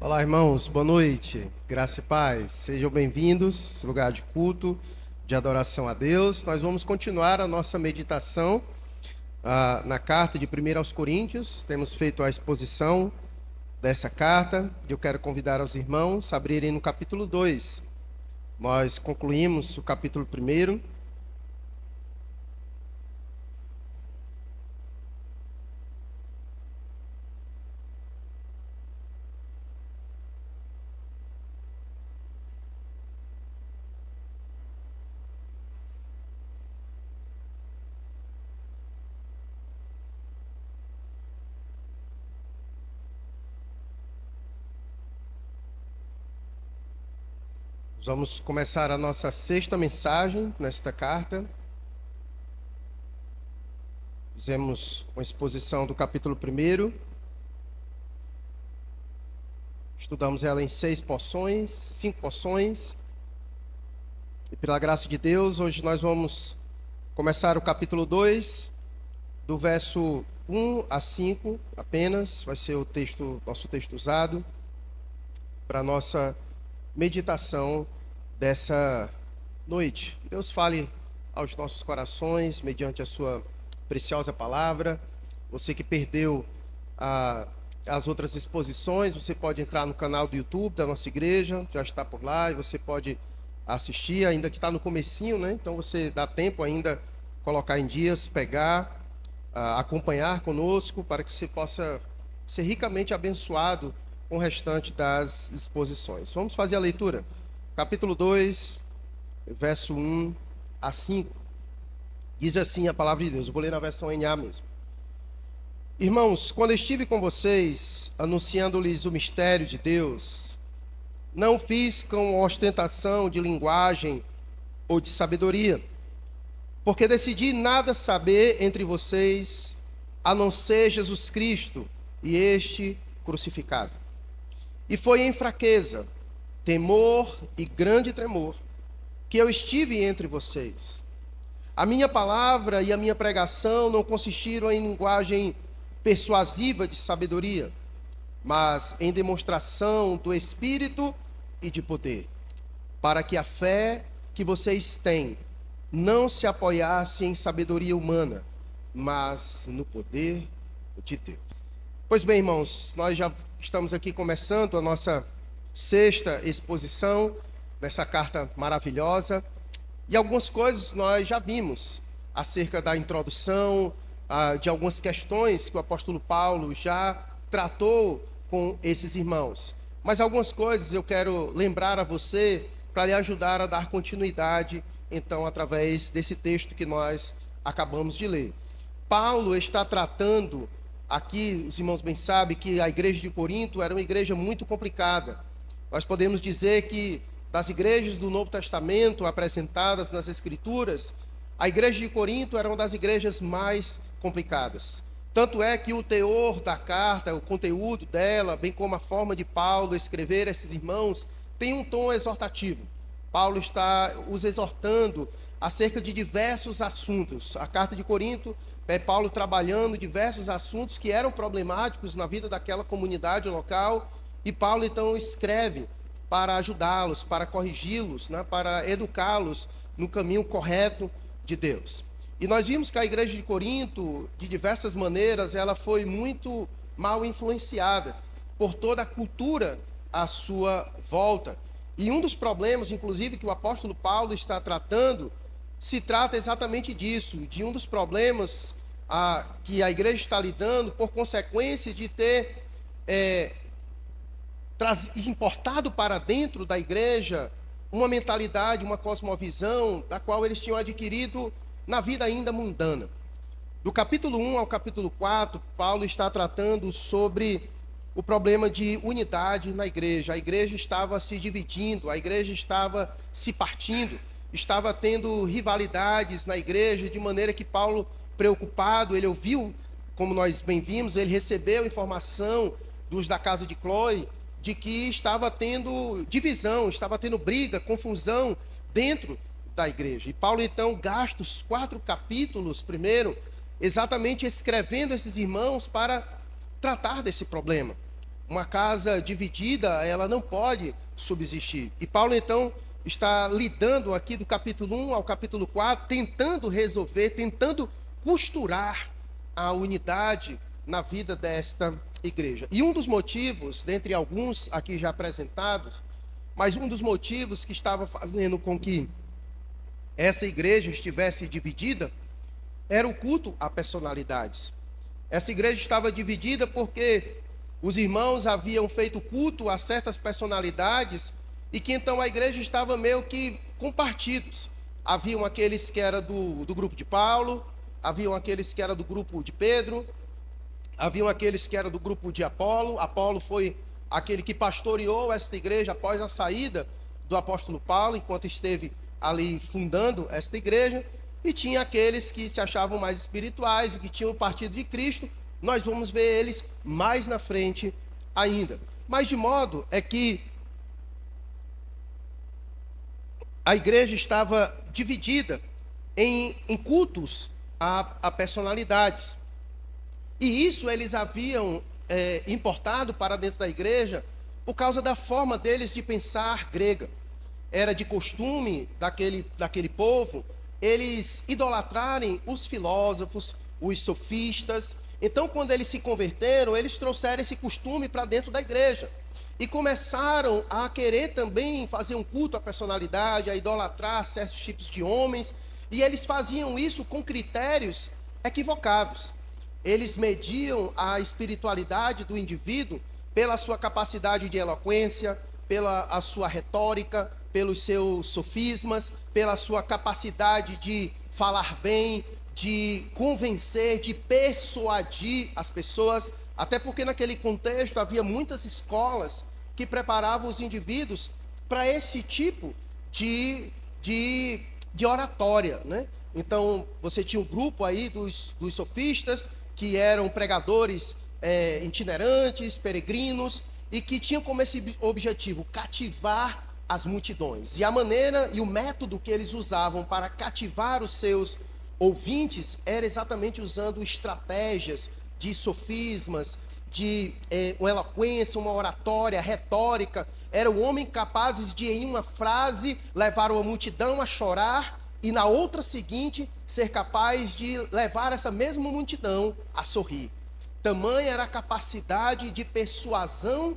Olá, irmãos, boa noite, graça e paz. Sejam bem-vindos ao lugar de culto, de adoração a Deus. Nós vamos continuar a nossa meditação na carta de 1 aos Coríntios. Temos feito a exposição dessa carta. Eu quero convidar os irmãos a abrirem no capítulo 2. Nós concluímos o capítulo 1. Vamos começar a nossa sexta mensagem nesta carta. Fizemos uma exposição do capítulo 1. Estudamos ela em 5 porções. E pela graça de Deus, hoje nós vamos começar o capítulo 2, do verso 1 a 5 apenas. Vai ser o nosso texto usado para a nossa meditação dessa noite. Que Deus fale aos nossos corações mediante a sua preciosa palavra. Você que perdeu as outras exposições, você pode entrar no canal do YouTube da nossa igreja, já está por lá, e você pode assistir, ainda que está no comecinho, né? Então você dá tempo ainda colocar em dias, pegar, acompanhar conosco, para que você possa ser ricamente abençoado com o restante das exposições. Vamos fazer a leitura. Capítulo 2, verso 1 a 5. Diz assim a palavra de Deus. Eu vou ler na versão NA mesmo. Irmãos, quando estive com vocês, anunciando-lhes o mistério de Deus, não fiz com ostentação de linguagem ou de sabedoria, porque decidi nada saber entre vocês, a não ser Jesus Cristo e este crucificado. E foi em fraqueza, temor e grande tremor que eu estive entre vocês. A minha palavra e a minha pregação não consistiram em linguagem persuasiva de sabedoria, mas em demonstração do Espírito e de poder, para que a fé que vocês têm não se apoiasse em sabedoria humana, mas no poder de Deus. Pois bem, irmãos, nós já estamos aqui começando a nossa sexta exposição dessa carta maravilhosa, e algumas coisas nós já vimos acerca da introdução, de algumas questões que o apóstolo Paulo já tratou com esses irmãos. Mas algumas coisas eu quero lembrar a você para lhe ajudar a dar continuidade, então, através desse texto que nós acabamos de ler. Paulo está tratando aqui, os irmãos bem sabem, que a igreja de Corinto era uma igreja muito complicada. Nós podemos dizer que das igrejas do Novo Testamento apresentadas nas Escrituras, a igreja de Corinto era uma das igrejas mais complicadas. Tanto é que o teor da carta, o conteúdo dela, bem como a forma de Paulo escrever a esses irmãos, tem um tom exortativo. Paulo está os exortando acerca de diversos assuntos. A carta de Corinto é Paulo trabalhando diversos assuntos que eram problemáticos na vida daquela comunidade local, e Paulo então escreve para ajudá-los, para corrigi-los, né, para educá-los no caminho correto de Deus. E nós vimos que a igreja de Corinto, de diversas maneiras, ela foi muito mal influenciada por toda a cultura à sua volta. E um dos problemas, inclusive, que o apóstolo Paulo está tratando, se trata exatamente disso, de um dos problemas que a igreja está lidando por consequência de ter importado para dentro da igreja uma mentalidade, uma cosmovisão, da qual eles tinham adquirido na vida ainda mundana. Do capítulo 1 ao capítulo 4, Paulo está tratando sobre o problema de unidade na igreja. A igreja estava se dividindo, a igreja estava se partindo, estava tendo rivalidades na igreja, de maneira que Paulo, preocupado, ele ouviu, como nós bem vimos, ele recebeu informação dos da casa de Cloe, de que estava tendo divisão, estava tendo briga, confusão dentro da igreja. E Paulo então gasta os 4 capítulos primeiro, exatamente escrevendo esses irmãos para tratar desse problema. Uma casa dividida, ela não pode subsistir. E Paulo, então, está lidando aqui do capítulo 1 ao capítulo 4, tentando resolver, tentando costurar a unidade na vida desta igreja. E um dos motivos, dentre alguns aqui já apresentados, mas um dos motivos que estava fazendo com que essa igreja estivesse dividida era o culto a personalidades. Essa igreja estava dividida porque os irmãos haviam feito culto a certas personalidades e que então a igreja estava meio que com partidos. Haviam aqueles que eram do grupo de Paulo, haviam aqueles que eram do grupo de Pedro, haviam aqueles que eram do grupo de Apolo. Apolo foi aquele que pastoreou esta igreja após a saída do apóstolo Paulo, enquanto esteve ali fundando esta igreja. E tinha aqueles que se achavam mais espirituais e que tinham o partido de Cristo. Nós vamos ver eles mais na frente ainda. Mas de modo é que a igreja estava dividida em cultos a personalidades. E isso eles haviam importado para dentro da igreja por causa da forma deles de pensar grega. Era de costume daquele povo eles idolatrarem os filósofos, os sofistas. Então, quando eles se converteram, eles trouxeram esse costume para dentro da igreja. E começaram a querer também fazer um culto à personalidade, a idolatrar certos tipos de homens. E eles faziam isso com critérios equivocados. Eles mediam a espiritualidade do indivíduo pela sua capacidade de eloquência, pela a sua retórica, pelos seus sofismas, pela sua capacidade de falar bem, de convencer, de persuadir as pessoas, até porque naquele contexto havia muitas escolas que preparavam os indivíduos para esse tipo de oratória, né? Então, você tinha um grupo aí dos sofistas, que eram pregadores itinerantes, peregrinos, e que tinham como esse objetivo cativar as multidões. E a maneira e o método que eles usavam para cativar os seus ouvintes era exatamente usando estratégias de sofismas, de uma eloquência, uma oratória, retórica. Era o homem capazes de, em uma frase, levar uma multidão a chorar e na outra seguinte ser capaz de levar essa mesma multidão a sorrir. Tamanha era a capacidade de persuasão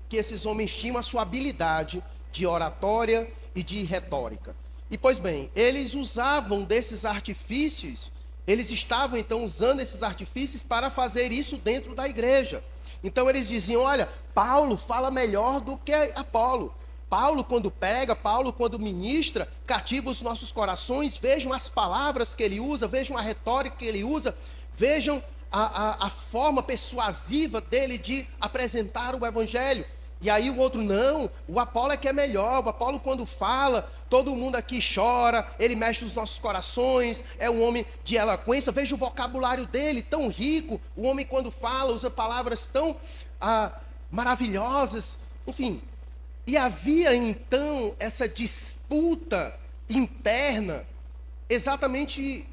que esses homens tinham, a sua habilidade de oratória e de retórica. E pois bem, eles usavam desses artifícios, eles estavam então usando esses artifícios para fazer isso dentro da igreja. Então eles diziam: olha, Paulo fala melhor do que Apolo. Paulo, quando prega, Paulo, quando ministra, cativa os nossos corações. Vejam as palavras que ele usa, vejam a retórica que ele usa, vejam a forma persuasiva dele de apresentar o evangelho. E aí o outro: não, o Apolo é que é melhor. O Apolo, quando fala, todo mundo aqui chora, ele mexe nos nossos corações, é um homem de eloquência. Veja o vocabulário dele, tão rico. O homem, quando fala, usa palavras tão maravilhosas. Enfim, e havia então essa disputa interna, exatamente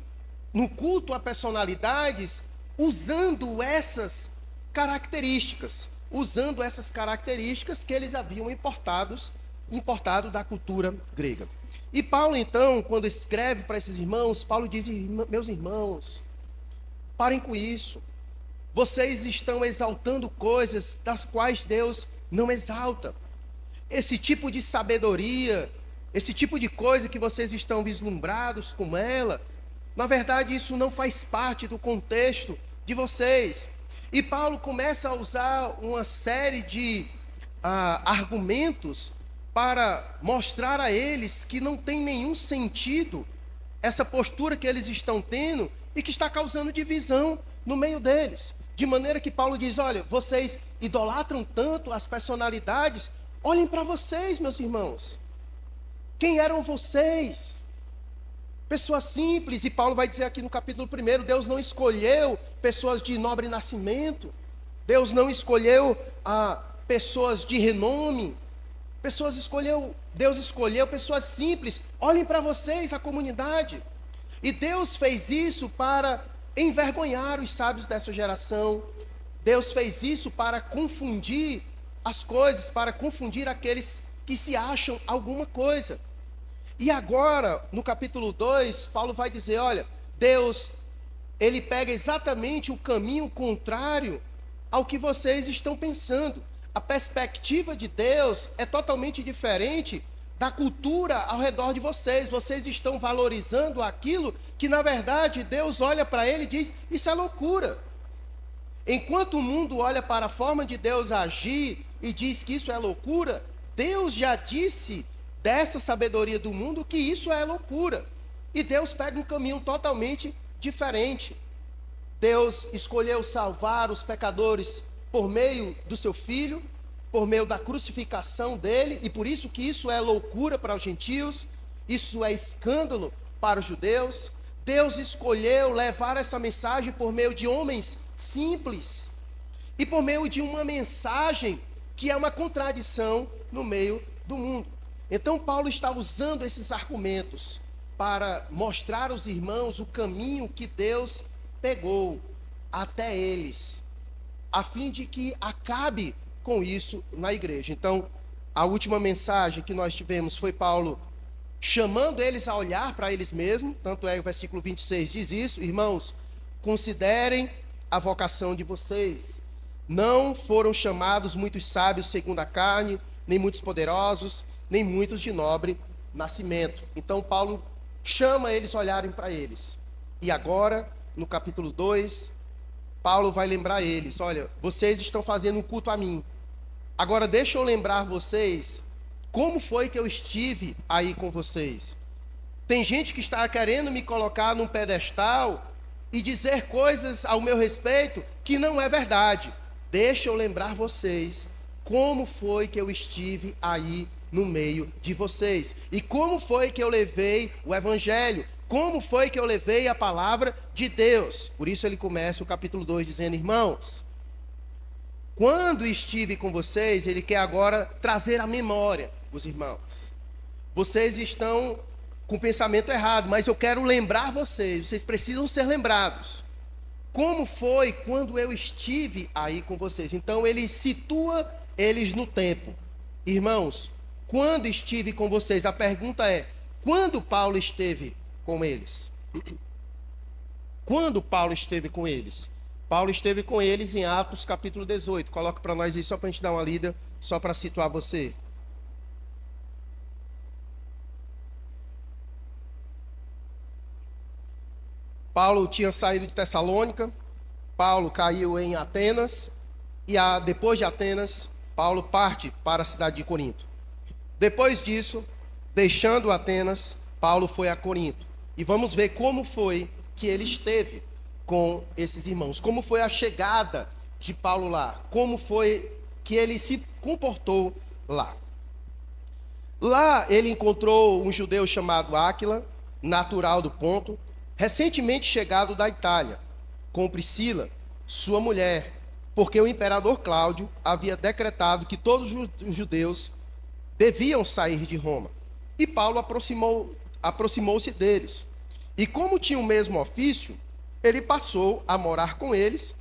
no culto a personalidades, usando essas características que eles haviam importado da cultura grega. E Paulo, então, quando escreve para esses irmãos, Paulo diz: meus irmãos, parem com isso. Vocês estão exaltando coisas das quais Deus não exalta. Esse tipo de sabedoria, esse tipo de coisa que vocês estão vislumbrados com ela, na verdade isso não faz parte do contexto de vocês. E Paulo começa a usar uma série de argumentos para mostrar a eles que não tem nenhum sentido essa postura que eles estão tendo e que está causando divisão no meio deles. De maneira que Paulo diz: olha, vocês idolatram tanto as personalidades, olhem para vocês, meus irmãos. Quem eram vocês? Pessoas simples. E Paulo vai dizer aqui no capítulo 1, Deus não escolheu pessoas de nobre nascimento, Deus não escolheu pessoas de renome, Deus escolheu pessoas simples. Olhem para vocês, a comunidade. E Deus fez isso para envergonhar os sábios dessa geração. Deus fez isso para confundir as coisas, para confundir aqueles que se acham alguma coisa. E agora, no capítulo 2, Paulo vai dizer, olha, Deus, ele pega exatamente o caminho contrário ao que vocês estão pensando. A perspectiva de Deus é totalmente diferente da cultura ao redor de vocês. Vocês estão valorizando aquilo que, na verdade, Deus olha para ele e diz, isso é loucura. Enquanto o mundo olha para a forma de Deus agir e diz que isso é loucura, Deus já disse dessa sabedoria do mundo que isso é loucura. E Deus pega um caminho totalmente diferente. Deus escolheu salvar os pecadores por meio do seu Filho, por meio da crucificação dele, e por isso que isso é loucura para os gentios, isso é escândalo para os judeus. Deus escolheu levar essa mensagem por meio de homens simples, e por meio de uma mensagem que é uma contradição no meio do mundo. Então Paulo está usando esses argumentos para mostrar aos irmãos o caminho que Deus pegou até eles, a fim de que acabe com isso na igreja. Então, a última mensagem que nós tivemos foi Paulo chamando eles a olhar para eles mesmos, tanto é que o versículo 26 diz isso, irmãos, considerem a vocação de vocês. Não foram chamados muitos sábios segundo a carne, nem muitos poderosos, nem muitos de nobre nascimento. Então, Paulo chama eles a olharem para eles. E agora, no capítulo 2, Paulo vai lembrar eles, olha, vocês estão fazendo um culto a mim. Agora deixa eu lembrar vocês como foi que eu estive aí com vocês. Tem gente que está querendo me colocar num pedestal e dizer coisas ao meu respeito que não é verdade. Deixa eu lembrar vocês como foi que eu estive aí no meio de vocês. E como foi que eu levei o evangelho. Como foi que eu levei a palavra de Deus. Por isso ele começa o capítulo 2 dizendo, irmãos, quando estive com vocês, ele quer agora trazer à memória os irmãos. Vocês estão com o pensamento errado, mas eu quero lembrar vocês precisam ser lembrados. Como foi quando eu estive aí com vocês? Então ele situa eles no tempo. Irmãos, quando estive com vocês? A pergunta é, quando Paulo esteve com eles? Quando Paulo esteve com eles? Paulo esteve com eles em Atos capítulo 18. Coloca para nós aí só para a gente dar uma lida, só para situar você. Paulo tinha saído de Tessalônica, Paulo caiu em Atenas, e depois de Atenas, Paulo parte para a cidade de Corinto. Depois disso, deixando Atenas, Paulo foi a Corinto. E vamos ver como foi que ele esteve com esses irmãos. Como foi a chegada de Paulo lá. Como foi que ele se comportou lá. Lá ele encontrou um judeu chamado Áquila, natural do Ponto, recentemente chegado da Itália, com Priscila, sua mulher, porque o imperador Cláudio havia decretado que todos os judeus deviam sair de Roma. E Paulo aproximou-se deles. E como tinha o mesmo ofício, ele passou a morar com eles,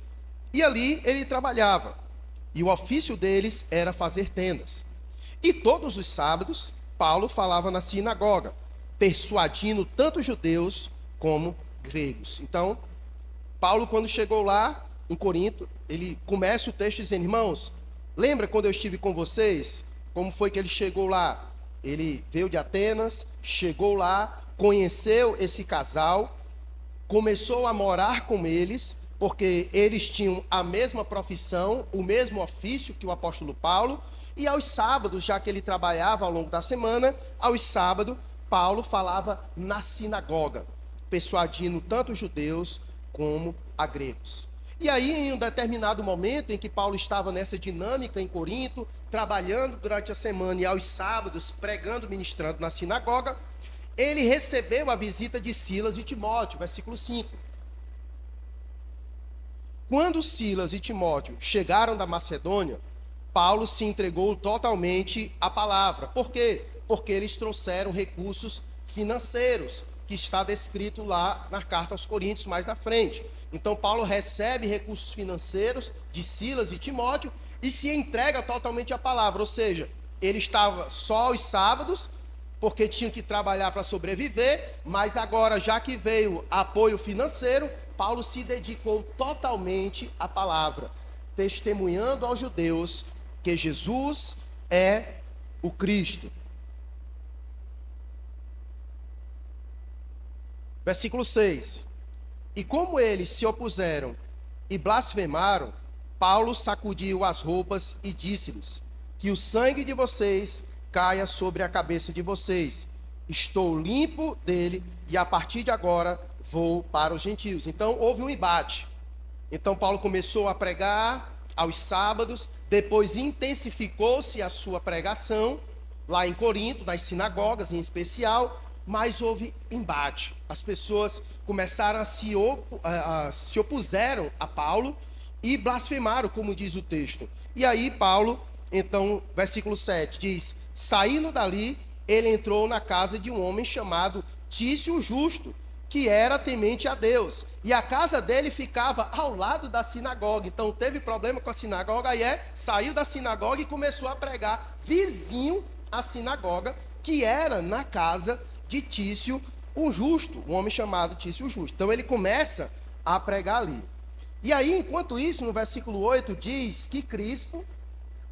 e ali ele trabalhava. E o ofício deles era fazer tendas. E todos os sábados, Paulo falava na sinagoga, persuadindo tanto judeus como gregos. Então, Paulo, quando chegou lá em Corinto, ele começa o texto dizendo, irmãos, lembra quando eu estive com vocês? Como foi que ele chegou lá? Ele veio de Atenas, chegou lá, conheceu esse casal, começou a morar com eles, porque eles tinham a mesma profissão, o mesmo ofício que o apóstolo Paulo, e aos sábados, já que ele trabalhava ao longo da semana, aos sábados, Paulo falava na sinagoga, persuadindo tanto os judeus como a gregos. E aí, em um determinado momento em que Paulo estava nessa dinâmica em Corinto, trabalhando durante a semana e aos sábados, pregando, ministrando na sinagoga, ele recebeu a visita de Silas e Timóteo, versículo 5. Quando Silas e Timóteo chegaram da Macedônia, Paulo se entregou totalmente à palavra. Por quê? Porque eles trouxeram recursos financeiros, que está descrito lá na carta aos Coríntios, mais na frente. Então, Paulo recebe recursos financeiros de Silas e Timóteo, e se entrega totalmente à palavra. Ou seja, ele estava só aos sábados, porque tinha que trabalhar para sobreviver, mas agora, já que veio apoio financeiro, Paulo se dedicou totalmente à palavra, testemunhando aos judeus que Jesus é o Cristo. Versículo 6. E como eles se opuseram e blasfemaram, Paulo sacudiu as roupas e disse-lhes: que o sangue de vocês caia sobre a cabeça de vocês. Estou limpo dele e a partir de agora vou para os gentios. Então houve um embate. Então Paulo começou a pregar aos sábados, depois intensificou-se a sua pregação lá em Corinto, nas sinagogas em especial, mas houve embate. As pessoas começaram se opuseram a Paulo e blasfemaram, como diz o texto. E aí Paulo, então, versículo 7, diz: saindo dali, ele entrou na casa de um homem chamado Tício Justo, que era temente a Deus. E a casa dele ficava ao lado da sinagoga. Então teve problema com a sinagoga, aí saiu da sinagoga e começou a pregar vizinho à sinagoga, que era na casa de Tício o Justo, um homem chamado Tício Justo. Então ele começa a pregar ali. E aí, enquanto isso, no versículo 8 diz que Crispo,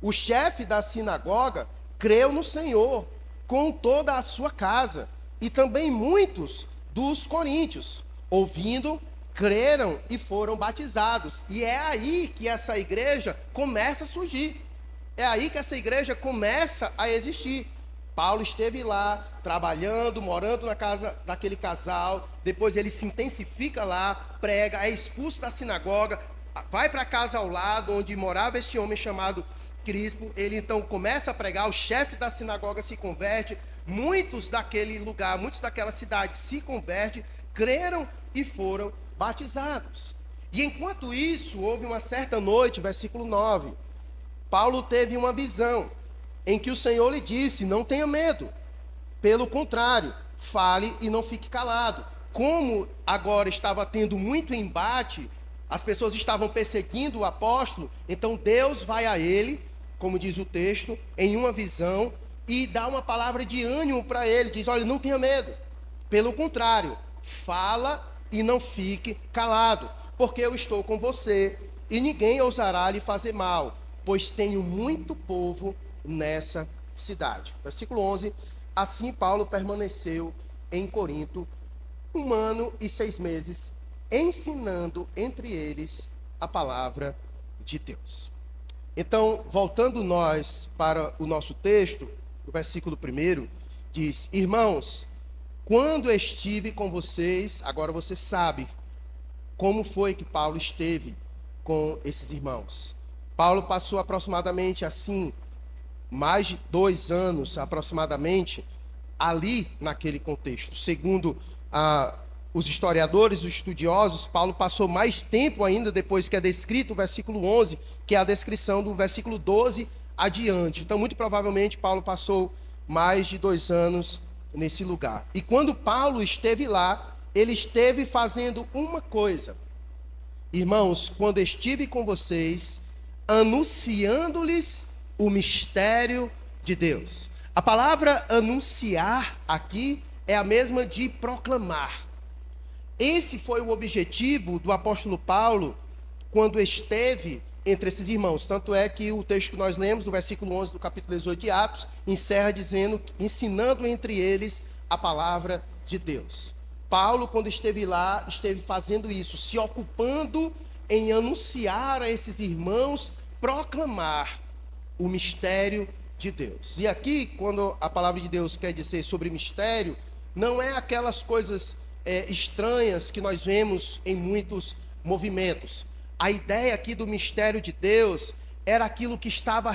o chefe da sinagoga, creu no Senhor com toda a sua casa, e também muitos dos coríntios, ouvindo, creram e foram batizados. E é aí que essa igreja começa a surgir. É aí que essa igreja começa a existir. Paulo esteve lá, trabalhando, morando na casa daquele casal, depois ele se intensifica lá, prega, é expulso da sinagoga, vai para a casa ao lado, onde morava esse homem chamado Crispo. Ele então começa a pregar, o chefe da sinagoga se converte, muitos daquele lugar, muitos daquela cidade se convertem, creram e foram batizados. E enquanto isso, houve uma certa noite, versículo 9, Paulo teve uma visão, em que o Senhor lhe disse: não tenha medo, pelo contrário, fale e não fique calado. Como agora estava tendo muito embate, as pessoas estavam perseguindo o apóstolo, então Deus vai a ele, como diz o texto, em uma visão, e dá uma palavra de ânimo para ele, diz: olha, não tenha medo, pelo contrário, fala e não fique calado, porque eu estou com você, e ninguém ousará lhe fazer mal, pois tenho muito povo nessa cidade. Versículo 11, assim Paulo permaneceu em Corinto 1 ano e 6 meses, ensinando entre eles a palavra de Deus. Então, voltando nós para o nosso texto, o versículo 1 diz: irmãos, quando estive com vocês, agora você sabe como foi que Paulo esteve com esses irmãos. Paulo passou aproximadamente assim, mais de 2 anos aproximadamente, ali naquele contexto. Segundo os historiadores, os estudiosos, Paulo passou mais tempo ainda depois que é descrito o versículo 11, que é a descrição do versículo 12 adiante. Então, muito provavelmente, Paulo passou mais de 2 anos nesse lugar. E quando Paulo esteve lá, ele esteve fazendo uma coisa. Irmãos, quando estive com vocês, anunciando-lhes o mistério de Deus. A palavra anunciar aqui é a mesma de proclamar. Esse foi o objetivo do apóstolo Paulo quando esteve entre esses irmãos. Tanto é que o texto que nós lemos, do versículo 11 do capítulo 18 de Atos, encerra dizendo, ensinando entre eles a palavra de Deus. Paulo, quando esteve lá, esteve fazendo isso, se ocupando em anunciar a esses irmãos, proclamar o mistério de Deus. E aqui, quando a palavra de Deus quer dizer sobre mistério, não é aquelas coisas estranhas que nós vemos em muitos movimentos. A ideia aqui do mistério de Deus era aquilo que estava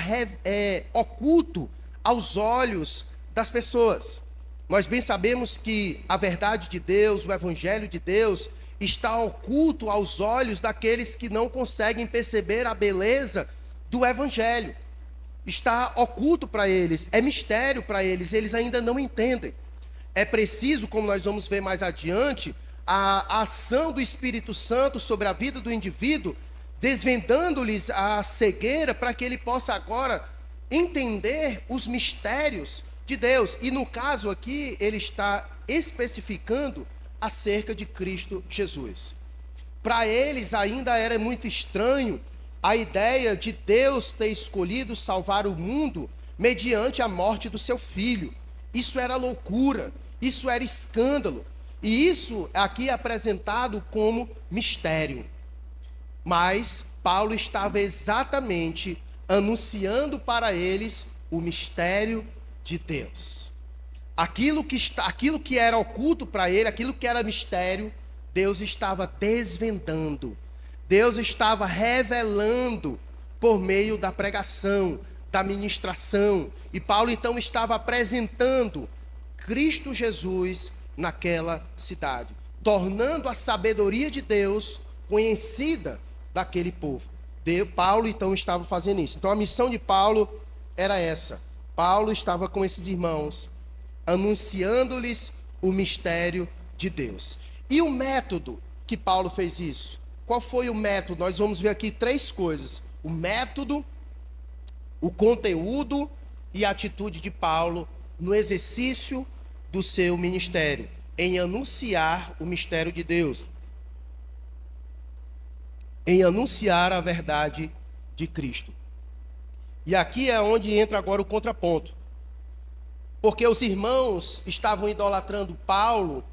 oculto aos olhos das pessoas. Nós bem sabemos que a verdade de Deus, o evangelho de Deus, está oculto aos olhos daqueles que não conseguem perceber a beleza do evangelho. Está oculto para eles, é mistério para eles, eles ainda não entendem. É preciso, como nós vamos ver mais adiante, a ação do Espírito Santo sobre a vida do indivíduo, desvendando-lhes a cegueira para que ele possa agora entender os mistérios de Deus. E no caso aqui, ele está especificando acerca de Cristo Jesus. Para eles ainda era muito estranho a ideia de Deus ter escolhido salvar o mundo mediante a morte do seu filho. Isso era loucura, isso era escândalo. E isso aqui é apresentado como mistério. Mas Paulo estava exatamente anunciando para eles o mistério de Deus. Aquilo que era oculto para ele, aquilo que era mistério, Deus estava desvendando. Deus estava revelando por meio da pregação, da ministração. E Paulo então estava apresentando Cristo Jesus naquela cidade, tornando a sabedoria de Deus conhecida daquele povo. Paulo então estava fazendo isso. Então a missão de Paulo era essa. Paulo estava com esses irmãos, anunciando-lhes o mistério de Deus. E o método que Paulo fez isso? Qual foi o método? Nós vamos ver aqui 3 coisas: o método, o conteúdo e a atitude de Paulo no exercício do seu ministério, em anunciar o mistério de Deus, em anunciar a verdade de Cristo. E aqui é onde entra agora o contraponto, porque os irmãos estavam idolatrando Paulo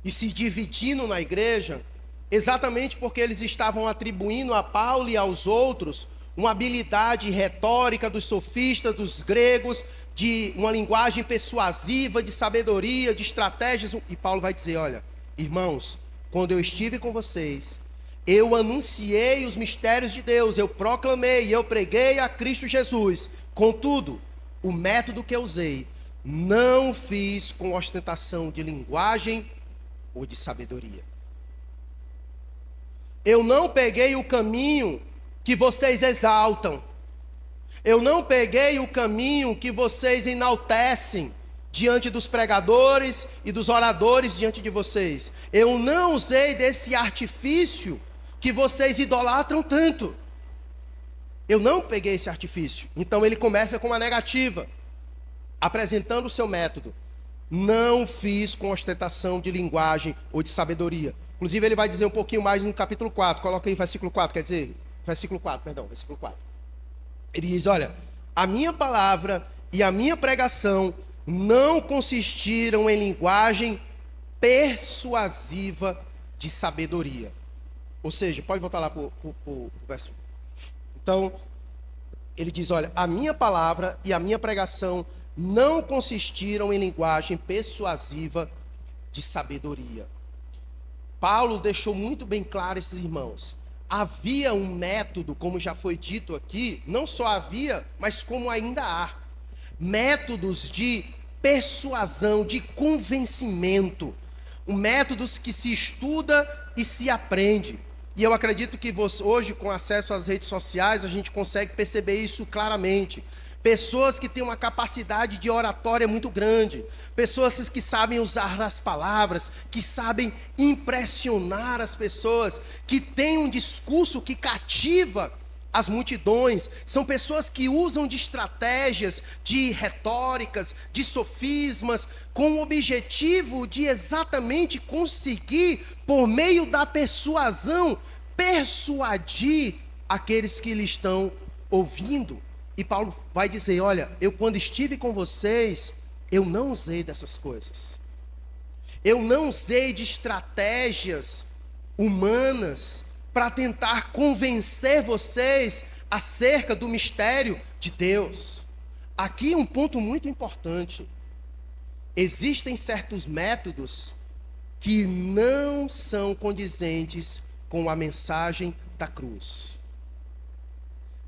e se dividindo na igreja, exatamente porque eles estavam atribuindo a Paulo e aos outros uma habilidade retórica dos sofistas, dos gregos, de uma linguagem persuasiva, de sabedoria, de estratégias. E Paulo vai dizer: olha, irmãos, quando eu estive com vocês, eu anunciei os mistérios de Deus, eu proclamei, eu preguei a Cristo Jesus. Contudo, o método que eu usei, não fiz com ostentação de linguagem ou de sabedoria. Eu não peguei o caminho que vocês exaltam. Eu não peguei o caminho que vocês enaltecem diante dos pregadores e dos oradores diante de vocês. Eu não usei desse artifício que vocês idolatram tanto. Eu não peguei esse artifício. Então ele começa com uma negativa, apresentando o seu método. Não fiz com ostentação de linguagem ou de sabedoria. Inclusive ele vai dizer um pouquinho mais no capítulo 4. Coloca aí versículo 4, quer dizer, versículo 4. Ele diz: olha, a minha palavra e a minha pregação não consistiram em linguagem persuasiva de sabedoria. Ou seja, pode voltar lá para o verso. Então, ele diz: olha, a minha palavra e a minha pregação não consistiram em linguagem persuasiva de sabedoria. Paulo deixou muito bem claro esses irmãos. Havia um método, como já foi dito aqui, não só havia, mas como ainda há. Métodos de persuasão, de convencimento. Métodos que se estuda e se aprende. E eu acredito que hoje, com acesso às redes sociais, a gente consegue perceber isso claramente. Pessoas que têm uma capacidade de oratória muito grande. Pessoas que sabem usar as palavras, que sabem impressionar as pessoas, que têm um discurso que cativa as multidões. São pessoas que usam de estratégias, de retóricas, de sofismas, com o objetivo de exatamente conseguir, por meio da persuasão, persuadir aqueles que lhe estão ouvindo. E Paulo vai dizer: olha, eu quando estive com vocês, eu não usei dessas coisas. Eu não usei de estratégias humanas para tentar convencer vocês acerca do mistério de Deus. Aqui um ponto muito importante. Existem certos métodos que não são condizentes com a mensagem da cruz.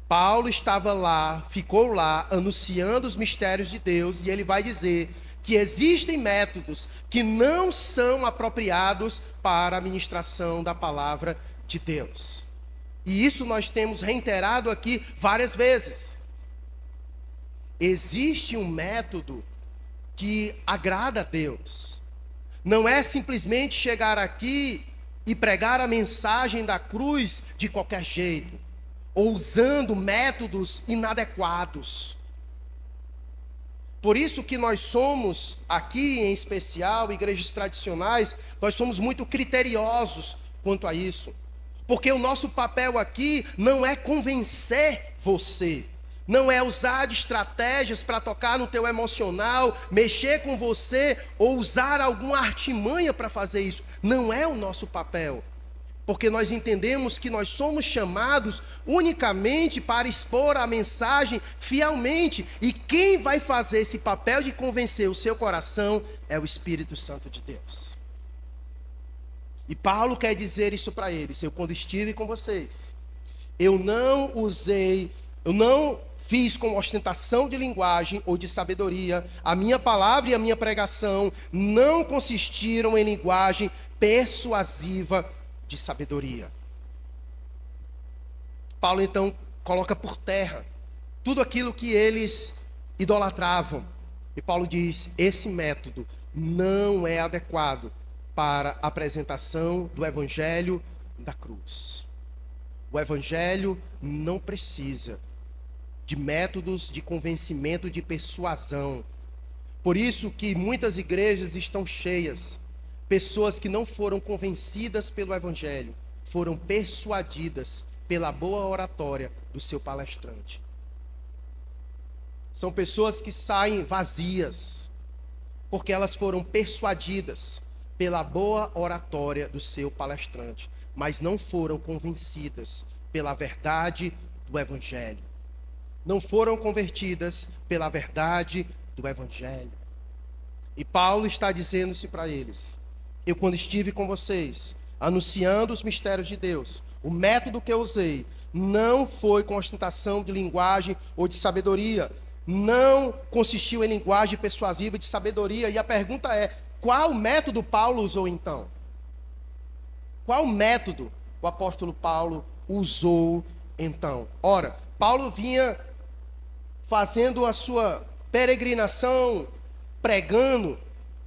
Paulo estava lá, ficou lá, anunciando os mistérios de Deus, e ele vai dizer que existem métodos que não são apropriados para a ministração da palavra de Deus. E isso nós temos reiterado aqui várias vezes. Existe um método que agrada a Deus. Não é simplesmente chegar aqui e pregar a mensagem da cruz de qualquer jeito, ou usando métodos inadequados. Por isso que nós somos, aqui em especial, igrejas tradicionais, nós somos muito criteriosos quanto a isso. Porque o nosso papel aqui não é convencer você, não é usar de estratégias para tocar no teu emocional, mexer com você ou usar alguma artimanha para fazer isso. Não é o nosso papel. Porque nós entendemos que nós somos chamados unicamente para expor a mensagem fielmente. E quem vai fazer esse papel de convencer o seu coração é o Espírito Santo de Deus. E Paulo quer dizer isso para eles. Eu, quando estive com vocês, eu não fiz com ostentação de linguagem ou de sabedoria. A minha palavra e a minha pregação não consistiram em linguagem persuasiva de sabedoria. Paulo então coloca por terra tudo aquilo que eles idolatravam. E Paulo diz: esse método não é adequado para a apresentação do evangelho da cruz. O evangelho não precisa de métodos de convencimento, de persuasão. Por isso que muitas igrejas estão cheias. Pessoas que não foram convencidas pelo evangelho, foram persuadidas pela boa oratória do seu palestrante. São pessoas que saem vazias, porque elas foram persuadidas pela boa oratória do seu palestrante, mas não foram convencidas pela verdade do evangelho. Não foram convertidas pela verdade do evangelho. E Paulo está dizendo-se para eles: eu, quando estive com vocês, anunciando os mistérios de Deus, o método que eu usei não foi com ostentação de linguagem ou de sabedoria, não consistiu em linguagem persuasiva de sabedoria. E a pergunta é: qual método Paulo usou então? Qual método o apóstolo Paulo usou então? Ora, Paulo vinha fazendo a sua peregrinação, pregando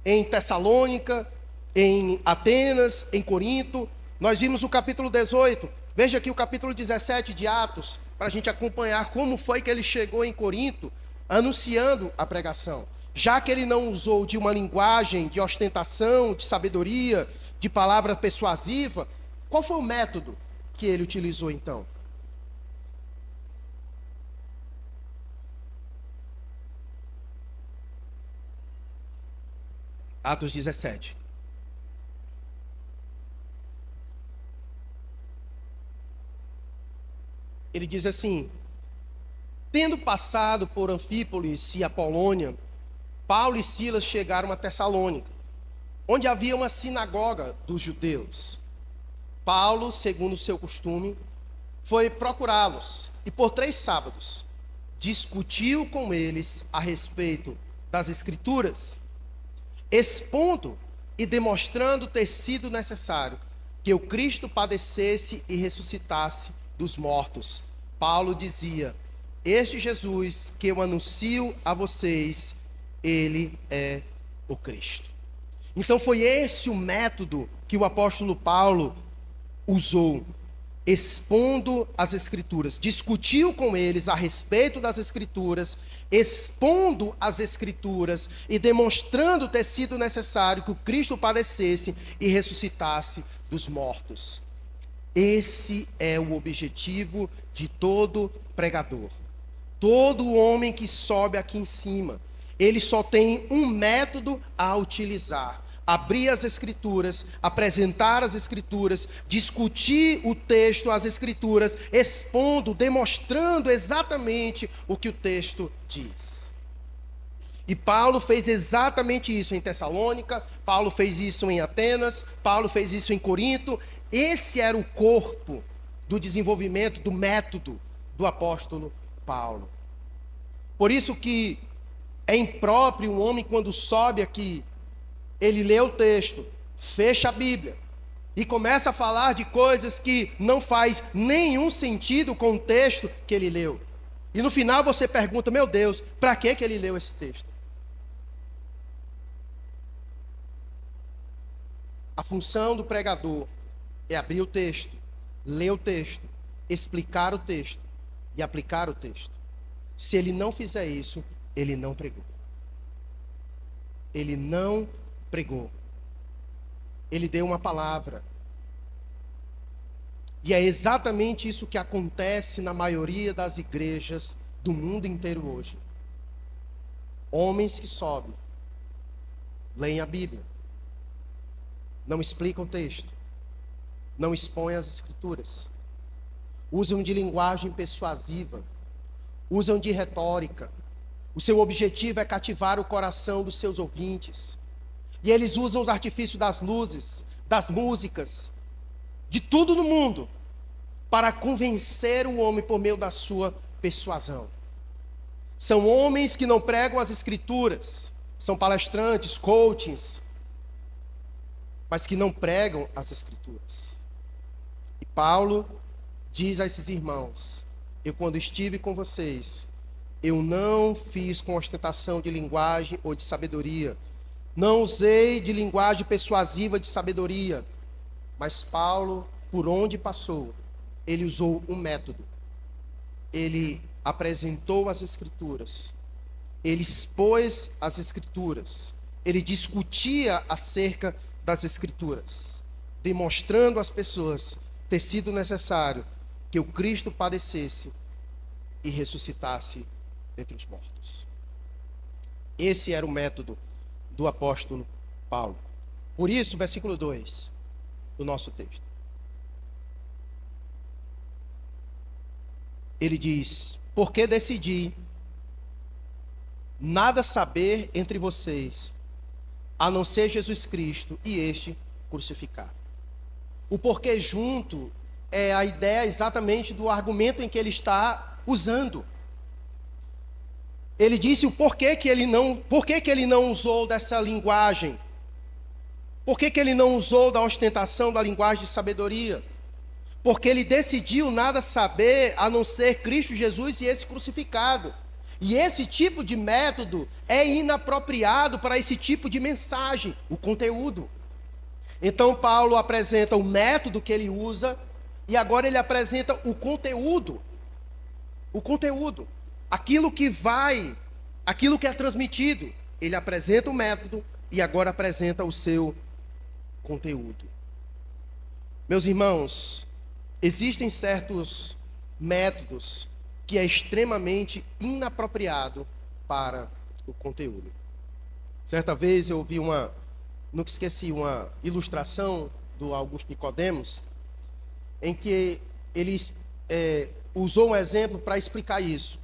em Tessalônica, em Atenas, em Corinto. Nós vimos o capítulo 18, veja aqui o capítulo 17 de Atos, para a gente acompanhar como foi que ele chegou em Corinto, anunciando a pregação. Já que ele não usou de uma linguagem de ostentação, de sabedoria, de palavra persuasiva, qual foi o método que ele utilizou então? Atos 17. Ele diz assim: tendo passado por Anfípolis e Apolônia, Paulo e Silas chegaram a Tessalônica, onde havia uma sinagoga dos judeus. Paulo, segundo o seu costume, foi procurá-los e por 3 sábados discutiu com eles a respeito das Escrituras, expondo e demonstrando ter sido necessário que o Cristo padecesse e ressuscitasse dos mortos. Paulo dizia: este Jesus que eu anuncio a vocês, ele é o Cristo. Então foi esse o método que o apóstolo Paulo usou, expondo as Escrituras. Discutiu com eles a respeito das Escrituras, expondo as Escrituras e demonstrando ter sido necessário que o Cristo padecesse e ressuscitasse dos mortos. Esse é o objetivo de todo pregador. Todo homem que sobe aqui em cima, ele só tem um método a utilizar: abrir as Escrituras, apresentar as Escrituras, discutir o texto, as Escrituras, expondo, demonstrando exatamente o que o texto diz. E Paulo fez exatamente isso em Tessalônica, Paulo fez isso em Atenas, Paulo fez isso em Corinto. Esse era o corpo do desenvolvimento, do método do apóstolo Paulo. Por isso que é impróprio um homem, quando sobe aqui, ele lê o texto, fecha a Bíblia e começa a falar de coisas que não faz nenhum sentido com o texto que ele leu. E no final você pergunta: meu Deus, para que ele leu esse texto? A função do pregador é abrir o texto, ler o texto, explicar o texto e aplicar o texto. Se ele não fizer isso, ele não pregou. Ele não pregou. Ele deu uma palavra. E é exatamente isso que acontece na maioria das igrejas do mundo inteiro hoje. Homens que sobem, leem a Bíblia, não explicam o texto, não expõem as escrituras, usam de linguagem persuasiva, usam de retórica. O seu objetivo é cativar o coração dos seus ouvintes. E eles usam os artifícios das luzes, das músicas, de tudo no mundo, para convencer o homem por meio da sua persuasão. São homens que não pregam as escrituras, são palestrantes, coachings, mas que não pregam as escrituras. E Paulo diz a esses irmãos: eu, quando estive com vocês, eu não fiz com ostentação de linguagem ou de sabedoria, não usei de linguagem persuasiva de sabedoria, mas Paulo, por onde passou, ele usou um método. Ele apresentou as escrituras, ele expôs as escrituras, ele discutia acerca das escrituras, demonstrando às pessoas ter sido necessário que o Cristo padecesse e ressuscitasse dentre os mortos. Esse era o método do apóstolo Paulo. Por isso, versículo 2 do nosso texto. Ele diz: porque decidi nada saber entre vocês, a não ser Jesus Cristo e este crucificado. O porquê junto é a ideia exatamente do argumento em que ele está usando. Ele disse o porquê que ele não usou dessa linguagem. Por que ele não usou da ostentação da linguagem de sabedoria? Porque ele decidiu nada saber a não ser Cristo Jesus e esse crucificado. E esse tipo de método é inapropriado para esse tipo de mensagem, o conteúdo. Então Paulo apresenta o método que ele usa e agora ele apresenta o conteúdo. O conteúdo, aquilo que é transmitido. Ele apresenta o método e agora apresenta o seu conteúdo. Meus irmãos, existem certos métodos que é extremamente inapropriado para o conteúdo. Certa vez eu ouvi nunca esqueci, uma ilustração do Augusto Nicodemos, em que ele usou um exemplo para explicar isso.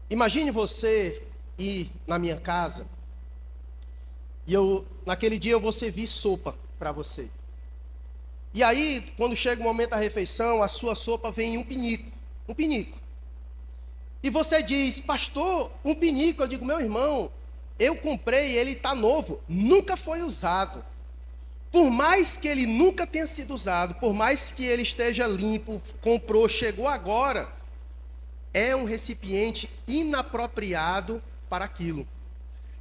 Imagine você ir na minha casa e naquele dia eu vou servir sopa para você. E aí, quando chega o momento da refeição, a sua sopa vem em um pinico. E você diz: pastor, um pinico. Eu digo: meu irmão, eu comprei, ele está novo, nunca foi usado. Por mais que ele nunca tenha sido usado, por mais que ele esteja limpo, comprou, chegou agora, é um recipiente inapropriado para aquilo.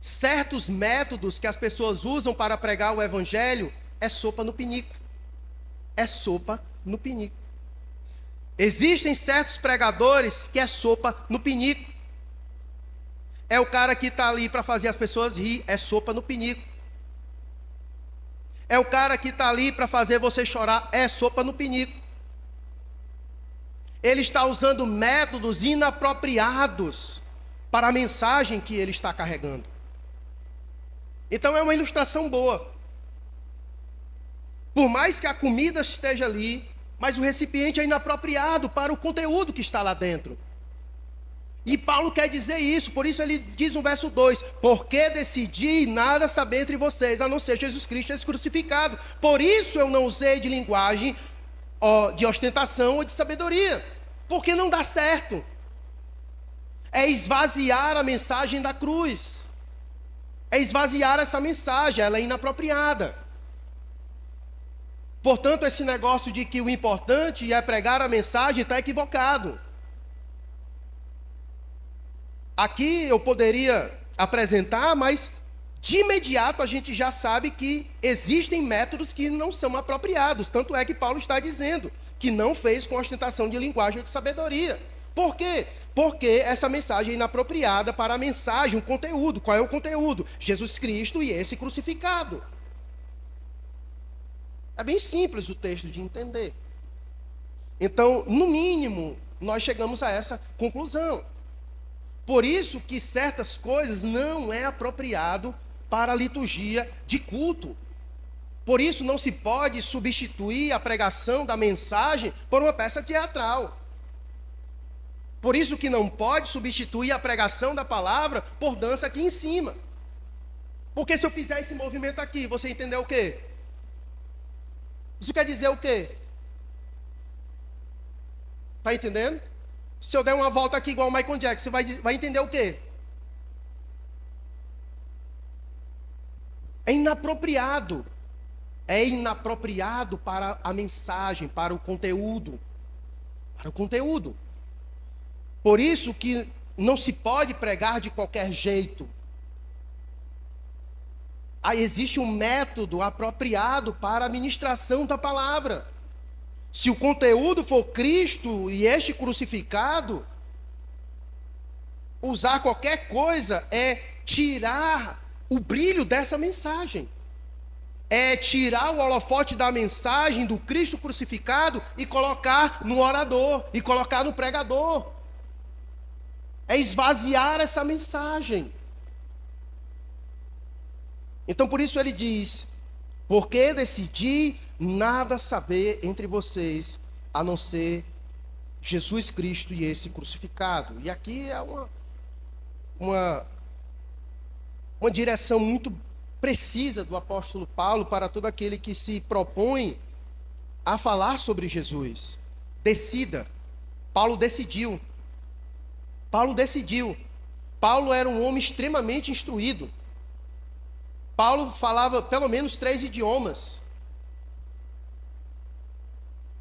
Certos métodos que as pessoas usam para pregar o evangelho é sopa no pinico. É sopa no pinico. Existem certos pregadores que é sopa no pinico. É o cara que está ali para fazer as pessoas rir, é sopa no pinico. É o cara que está ali para fazer você chorar, é sopa no pinico. Ele está usando métodos inapropriados para a mensagem que ele está carregando. Então é uma ilustração boa. Por mais que a comida esteja ali, mas o recipiente é inapropriado para o conteúdo que está lá dentro. E Paulo quer dizer isso, por isso ele diz no verso 2: porque decidi nada saber entre vocês, a não ser Jesus Cristo esse crucificado. Por isso eu não usei de linguagem de ostentação ou de sabedoria, porque não dá certo. É esvaziar a mensagem da cruz. É esvaziar essa mensagem, ela é inapropriada. Portanto, esse negócio de que o importante é pregar a mensagem está equivocado. Aqui eu poderia apresentar mais de imediato a gente já sabe que existem métodos que não são apropriados. Tanto é que Paulo está dizendo que não fez com ostentação de linguagem ou de sabedoria. Por quê? Porque essa mensagem é inapropriada para a mensagem, o conteúdo. Qual é o conteúdo? Jesus Cristo e esse crucificado. É bem simples o texto de entender. Então, no mínimo, nós chegamos a essa conclusão. Por isso que certas coisas não é apropriado para a liturgia de culto. Por isso não se pode substituir a pregação da mensagem por uma peça teatral. Por isso que não pode substituir a pregação da palavra por dança aqui em cima. Porque se eu fizer esse movimento aqui, você entendeu o quê? Isso quer dizer o quê? Está entendendo? Se eu der uma volta aqui igual o Michael Jackson, você vai entender o quê? É inapropriado. É inapropriado para a mensagem, para o conteúdo. Para o conteúdo. Por isso que não se pode pregar de qualquer jeito. Aí existe um método apropriado para a ministração da palavra. Se o conteúdo for Cristo e este crucificado, usar qualquer coisa é tirar o brilho dessa mensagem. É tirar o holofote da mensagem do Cristo crucificado e colocar no orador, e colocar no pregador. É esvaziar essa mensagem. Então por isso ele diz: porque decidi nada saber entre vocês, a não ser Jesus Cristo e esse crucificado. E aqui é uma direção muito precisa do apóstolo Paulo para todo aquele que se propõe a falar sobre Jesus. Decida. Paulo decidiu. Paulo decidiu. Paulo era um homem extremamente instruído. Paulo falava pelo menos 3 idiomas.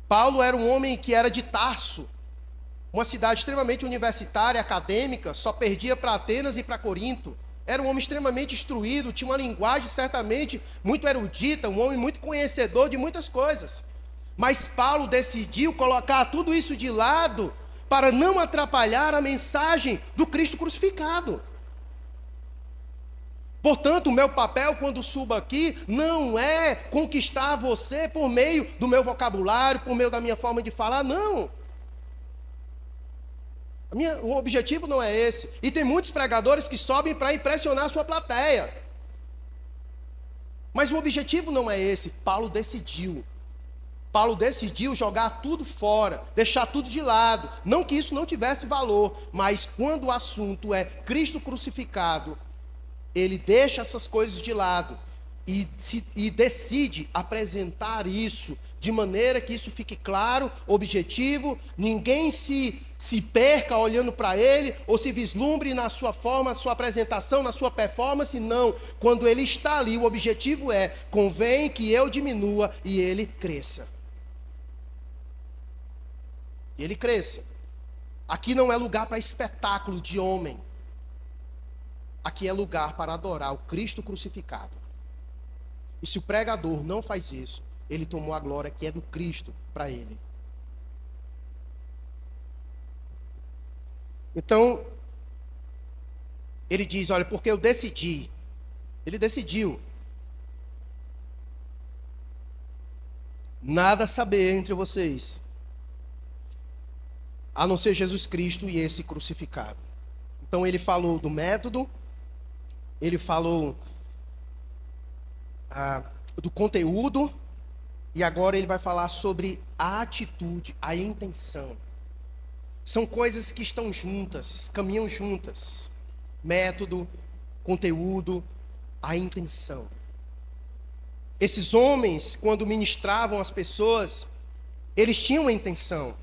Paulo era um homem que era de Tarso, uma cidade extremamente universitária, acadêmica, só perdia para Atenas e para Corinto. Era um homem extremamente instruído, tinha uma linguagem certamente muito erudita, um homem muito conhecedor de muitas coisas. Mas Paulo decidiu colocar tudo isso de lado para não atrapalhar a mensagem do Cristo crucificado. Portanto, o meu papel quando subo aqui não é conquistar você por meio do meu vocabulário, por meio da minha forma de falar, não. O objetivo não é esse. E tem muitos pregadores que sobem para impressionar a sua plateia. Mas o objetivo não é esse. Paulo decidiu. Paulo decidiu jogar tudo fora, deixar tudo de lado. Não que isso não tivesse valor, mas quando o assunto é Cristo crucificado, ele deixa essas coisas de lado e decide apresentar isso de maneira que isso fique claro, objetivo, ninguém se perca olhando para ele, ou se vislumbre na sua forma, na sua apresentação, na sua performance. Não, quando ele está ali, o objetivo é: convém que eu diminua e ele cresça. E ele cresça. Aqui não é lugar para espetáculo de homem. Aqui é lugar para adorar o Cristo crucificado. E se o pregador não faz isso, ele tomou a glória que é do Cristo para ele. Então, ele diz: olha, porque eu decidi. Ele decidiu. Nada saber entre vocês, a não ser Jesus Cristo e esse crucificado. Então ele falou do método, ele falou do conteúdo, e agora ele vai falar sobre a atitude, a intenção. São coisas que estão juntas, caminham juntas. Método, conteúdo, a intenção. Esses homens, quando ministravam as pessoas, eles tinham a intenção.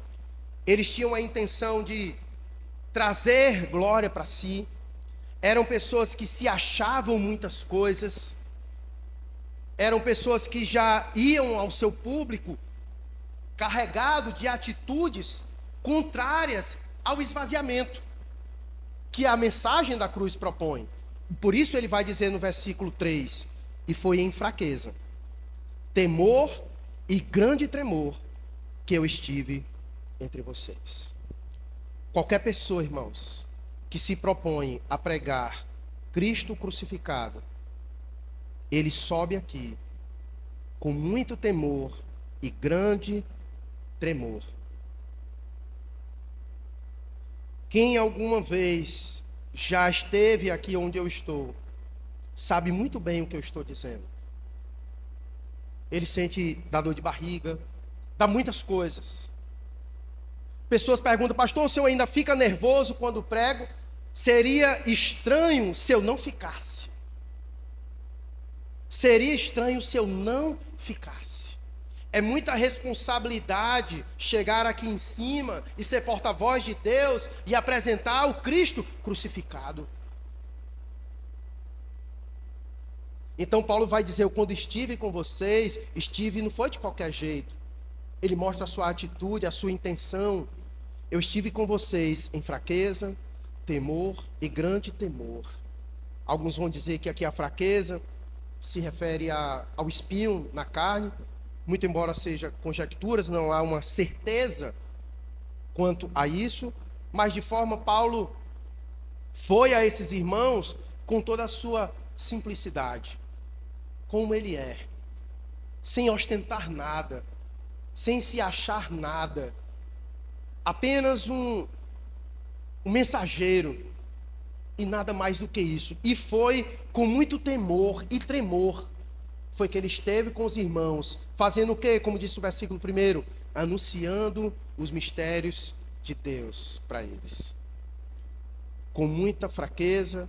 Eles tinham a intenção de trazer glória para si. Eram pessoas que se achavam muitas coisas. Eram pessoas que já iam ao seu público carregado de atitudes contrárias ao esvaziamento que a mensagem da cruz propõe. Por isso ele vai dizer no versículo 3: e foi em fraqueza, temor e grande tremor que eu estive entre vocês. Qualquer pessoa, irmãos, que se propõe a pregar Cristo crucificado, ele sobe aqui com muito temor e grande tremor. Quem alguma vez já esteve aqui onde eu estou, sabe muito bem o que eu estou dizendo. Ele sente da dor de barriga, dá muitas coisas. Pessoas perguntam: pastor, o senhor ainda fica nervoso quando prego? Seria estranho se eu não ficasse. Seria estranho se eu não ficasse. É muita responsabilidade chegar aqui em cima e ser porta-voz de Deus e apresentar o Cristo crucificado. Então Paulo vai dizer: eu quando estive com vocês, estive não foi de qualquer jeito. Ele mostra a sua atitude, a sua intenção. Eu estive com vocês em fraqueza, temor e grande temor. Alguns vão dizer que aqui a fraqueza se refere ao espinho na carne. Muito embora seja conjecturas, não há uma certeza quanto a isso. Mas de forma, Paulo foi a esses irmãos com toda a sua simplicidade, como ele é, sem ostentar nada, sem se achar nada, apenas um mensageiro e nada mais do que isso. E foi com muito temor e tremor foi que ele esteve com os irmãos, fazendo o quê? Como disse o versículo 1, anunciando os mistérios de Deus para eles. Com muita fraqueza,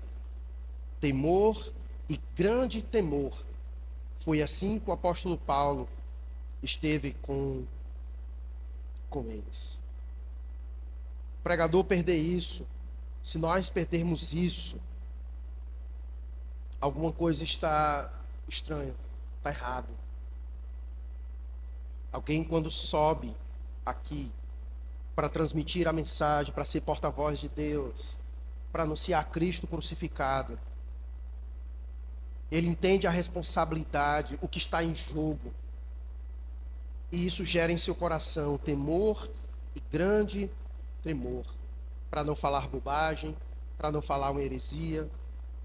temor e grande temor. Foi assim que o apóstolo Paulo esteve com eles. O pregador perder isso, se nós perdermos isso, alguma coisa está estranha, está errado. Alguém quando sobe aqui para transmitir a mensagem, para ser porta-voz de Deus, para anunciar Cristo crucificado, ele entende a responsabilidade, o que está em jogo. E isso gera em seu coração temor e grande tremor, para não falar bobagem, para não falar uma heresia,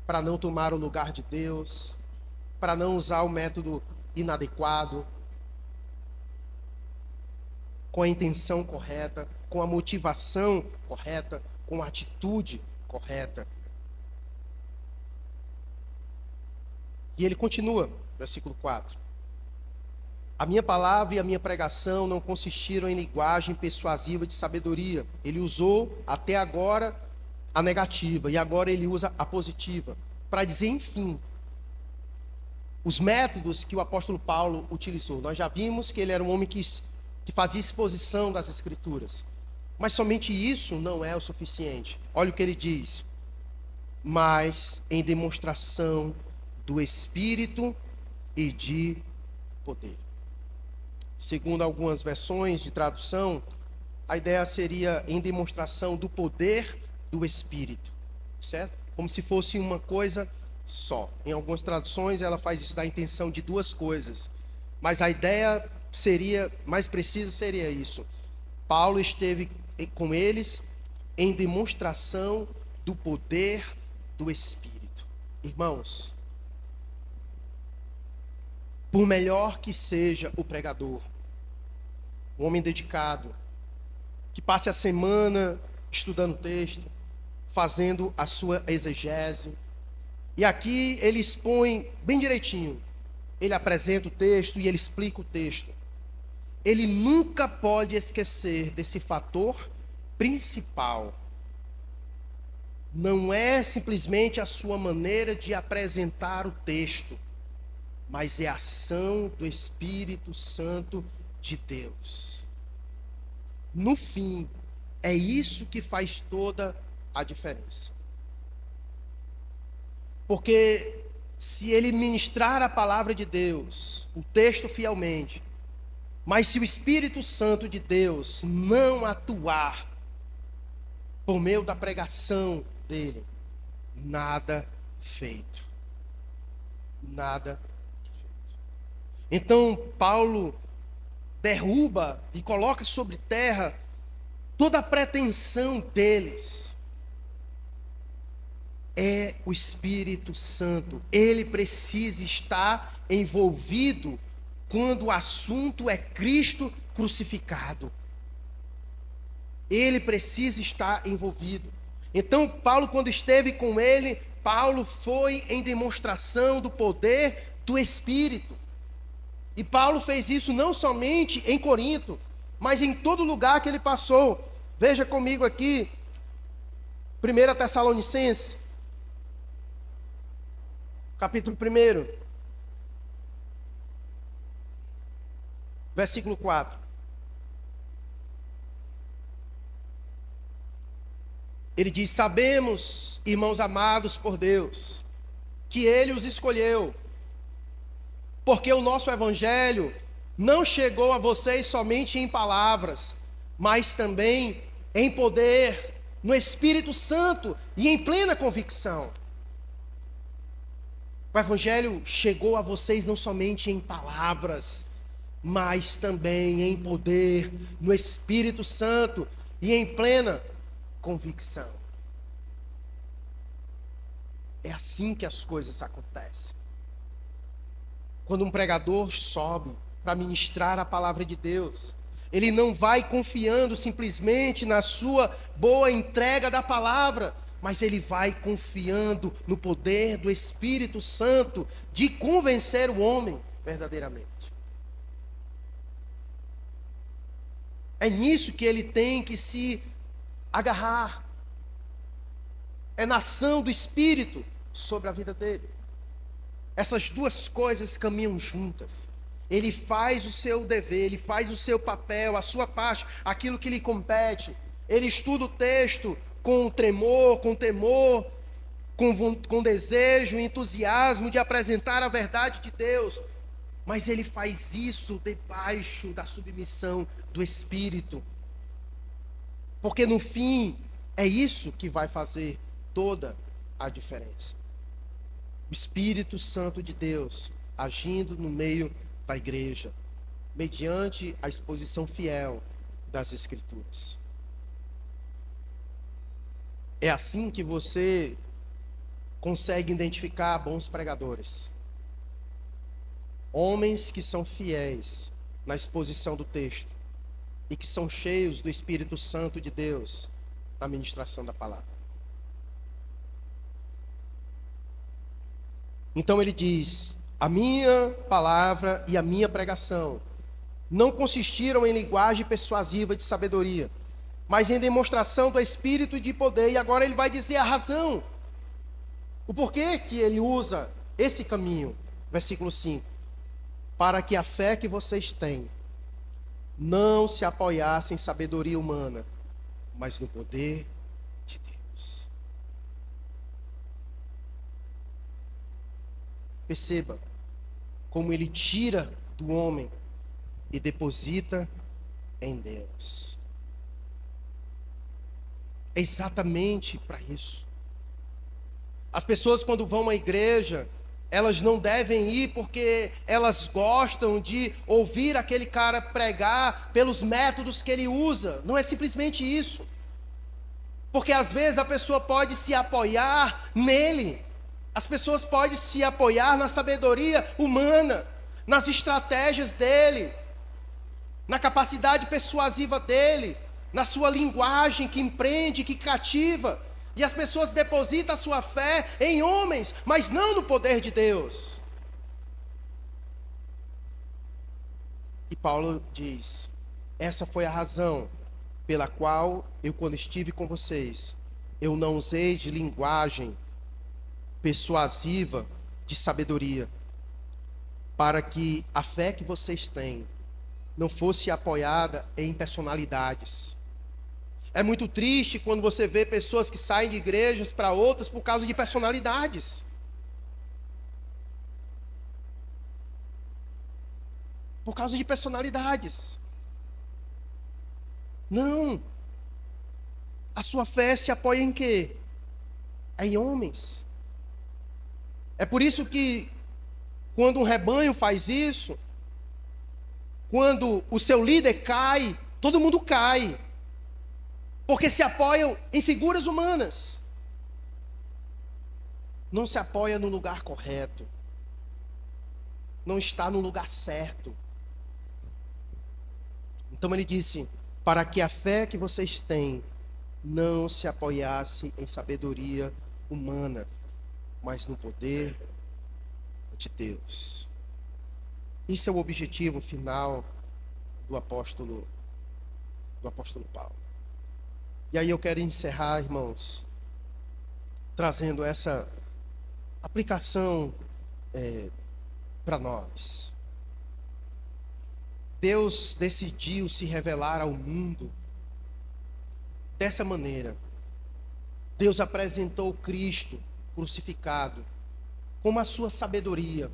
para não tomar o lugar de Deus, para não usar o método inadequado, com a intenção correta, com a motivação correta, com a atitude correta. E ele continua, versículo 4. A minha palavra e a minha pregação não consistiram em linguagem persuasiva de sabedoria. Ele usou até agora a negativa e agora ele usa a positiva, para dizer, enfim, os métodos que o apóstolo Paulo utilizou. Nós já vimos que ele era um homem que fazia exposição das Escrituras. Mas somente isso não é o suficiente. Olha o que ele diz: mas em demonstração do Espírito e de poder. Segundo algumas versões de tradução, a ideia seria em demonstração do poder do Espírito, certo? Como se fosse uma coisa só. Em algumas traduções ela faz isso da intenção de duas coisas, mas a ideia seria, mais precisa seria isso: Paulo esteve com eles em demonstração do poder do Espírito. Irmãos, por melhor que seja o pregador, um homem dedicado, que passe a semana estudando texto, fazendo a sua exegese, e aqui ele expõe bem direitinho, ele apresenta o texto e ele explica o texto. Ele nunca pode esquecer desse fator principal. Não é simplesmente a sua maneira de apresentar o texto, mas é a ação do Espírito Santo de Deus. No fim, é isso que faz toda a diferença. Porque se ele ministrar a palavra de Deus, o texto fielmente, mas se o Espírito Santo de Deus não atuar por meio da pregação dele, nada feito. Nada feito. Então Paulo derruba e coloca sobre terra toda a pretensão deles. É o Espírito Santo. Ele precisa estar envolvido quando o assunto é Cristo crucificado. Ele precisa estar envolvido. Então, Paulo, quando esteve com ele, Paulo foi em demonstração do poder do Espírito. E Paulo fez isso não somente em Corinto, mas em todo lugar que ele passou. Veja comigo aqui, 1 Tessalonicenses, capítulo 1, versículo 4. Ele diz: sabemos, irmãos amados por Deus, que Ele os escolheu, porque o nosso Evangelho não chegou a vocês somente em palavras, mas também em poder, no Espírito Santo e em plena convicção. O Evangelho chegou a vocês não somente em palavras, mas também em poder, no Espírito Santo e em plena convicção. É assim que as coisas acontecem. Quando um pregador sobe para ministrar a palavra de Deus, ele não vai confiando simplesmente na sua boa entrega da palavra, mas ele vai confiando no poder do Espírito Santo de convencer o homem verdadeiramente. É nisso que ele tem que se agarrar. É na ação do Espírito sobre a vida dele. Essas duas coisas caminham juntas. Ele faz o seu dever, ele faz o seu papel, a sua parte, aquilo que lhe compete. Ele estuda o texto com tremor, com temor, com desejo, entusiasmo de apresentar a verdade de Deus. Mas ele faz isso debaixo da submissão do Espírito. Porque no fim, é isso que vai fazer toda a diferença. O Espírito Santo de Deus agindo no meio da igreja, mediante a exposição fiel das Escrituras. É assim que você consegue identificar bons pregadores. Homens que são fiéis na exposição do texto e que são cheios do Espírito Santo de Deus na ministração da palavra. Então ele diz: a minha palavra e a minha pregação não consistiram em linguagem persuasiva de sabedoria, mas em demonstração do Espírito e de poder. E agora ele vai dizer a razão, o porquê que ele usa esse caminho. Versículo 5: para que a fé que vocês têm não se apoiasse em sabedoria humana, mas no poder de Deus. Perceba como ele tira do homem e deposita em Deus. É exatamente para isso. As pessoas, quando vão à igreja, elas não devem ir porque elas gostam de ouvir aquele cara pregar pelos métodos que ele usa. Não é simplesmente isso. Porque às vezes a pessoa pode se apoiar nele. As pessoas podem se apoiar na sabedoria humana, nas estratégias dele, na capacidade persuasiva dele, na sua linguagem que empreende, que cativa. E as pessoas depositam a sua fé em homens, mas não no poder de Deus. E Paulo diz: essa foi a razão pela qual eu, quando estive com vocês, eu não usei de linguagem persuasiva de sabedoria, para que a fé que vocês têm não fosse apoiada em personalidades. É muito triste quando você vê pessoas que saem de igrejas para outras por causa de personalidades. Por causa de personalidades. Não. A sua fé se apoia em quê? É em homens. É por isso que, quando um rebanho faz isso, quando o seu líder cai, todo mundo cai, porque se apoiam em figuras humanas. Não se apoia no lugar correto, não está no lugar certo. Então ele disse: para que a fé que vocês têm não se apoiasse em sabedoria humana, mas no poder de Deus. Esse é o objetivo final do apóstolo Paulo. E aí eu quero encerrar, irmãos, trazendo essa aplicação para nós. Deus decidiu se revelar ao mundo dessa maneira. Deus apresentou Cristo crucificado como a sua sabedoria.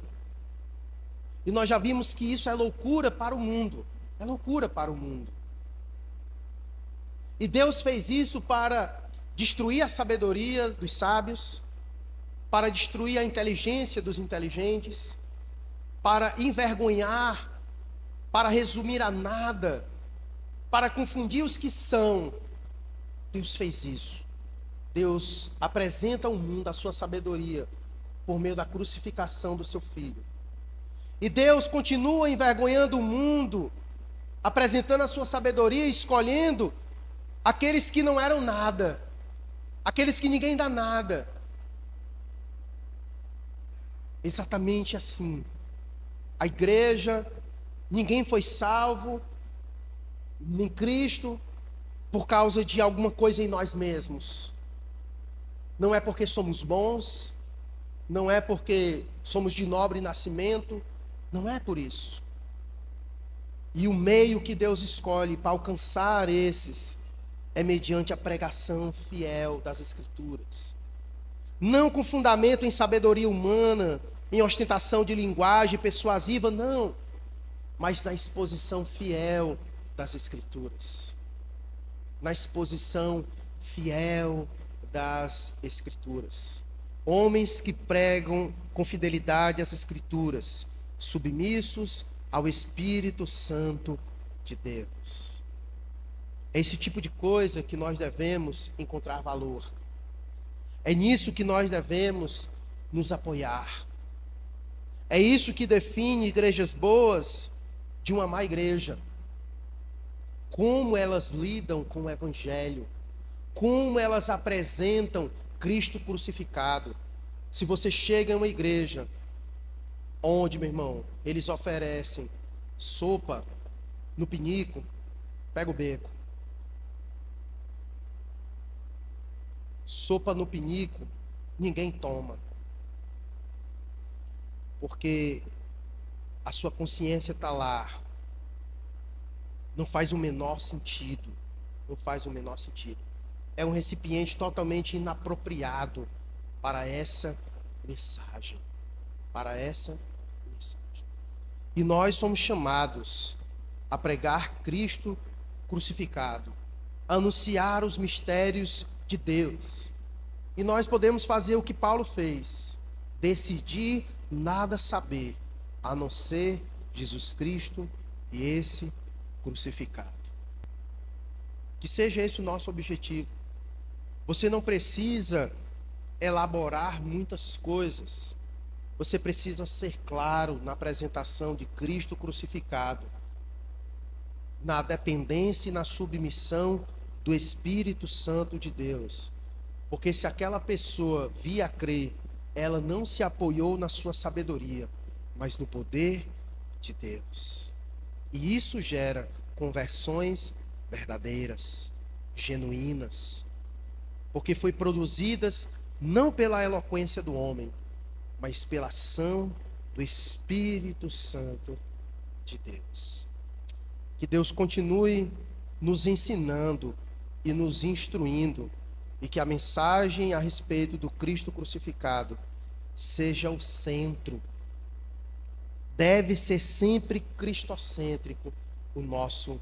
E nós já vimos que isso é loucura para o mundo. É loucura para o mundo. E Deus fez isso para destruir a sabedoria dos sábios, para destruir a inteligência dos inteligentes, para envergonhar, para resumir a nada, para confundir os que são. Deus fez isso. Deus apresenta ao mundo a sua sabedoria por meio da crucificação do seu Filho. E Deus continua envergonhando o mundo, apresentando a sua sabedoria, escolhendo aqueles que não eram nada, aqueles que ninguém dá nada. Exatamente assim. A igreja, ninguém foi salvo, nem Cristo, por causa de alguma coisa em nós mesmos. Não é porque somos bons, não é porque somos de nobre nascimento, não é por isso. E o meio que Deus escolhe para alcançar esses é mediante a pregação fiel das Escrituras. Não com fundamento em sabedoria humana, em ostentação de linguagem persuasiva, não. Mas na exposição fiel das Escrituras. Na exposição fiel das Escrituras. Homens que pregam com fidelidade as Escrituras, submissos ao Espírito Santo de Deus. É esse tipo de coisa que nós devemos encontrar valor. É nisso que nós devemos nos apoiar. É isso que define igrejas boas de uma má igreja. Como elas lidam com o Evangelho. Como elas apresentam Cristo crucificado. Se você chega em uma igreja onde, meu irmão, eles oferecem sopa no pinico, pega o beco. Sopa no pinico, ninguém toma. Porque a sua consciência está lá. Não faz o menor sentido. Não faz o menor sentido. É um recipiente totalmente inapropriado para essa mensagem. Para essa mensagem. E nós somos chamados a pregar Cristo crucificado, a anunciar os mistérios de Deus. E nós podemos fazer o que Paulo fez: decidir nada saber, a não ser Jesus Cristo e esse crucificado. Que seja esse o nosso objetivo. Você não precisa elaborar muitas coisas. Você precisa ser claro na apresentação de Cristo crucificado, na dependência e na submissão do Espírito Santo de Deus. Porque se aquela pessoa via crer, ela não se apoiou na sua sabedoria, mas no poder de Deus. E isso gera conversões verdadeiras, genuínas, porque foi produzidas não pela eloquência do homem, mas pela ação do Espírito Santo de Deus. Que Deus continue nos ensinando e nos instruindo, e que a mensagem a respeito do Cristo crucificado seja o centro. Deve ser sempre cristocêntrico o nosso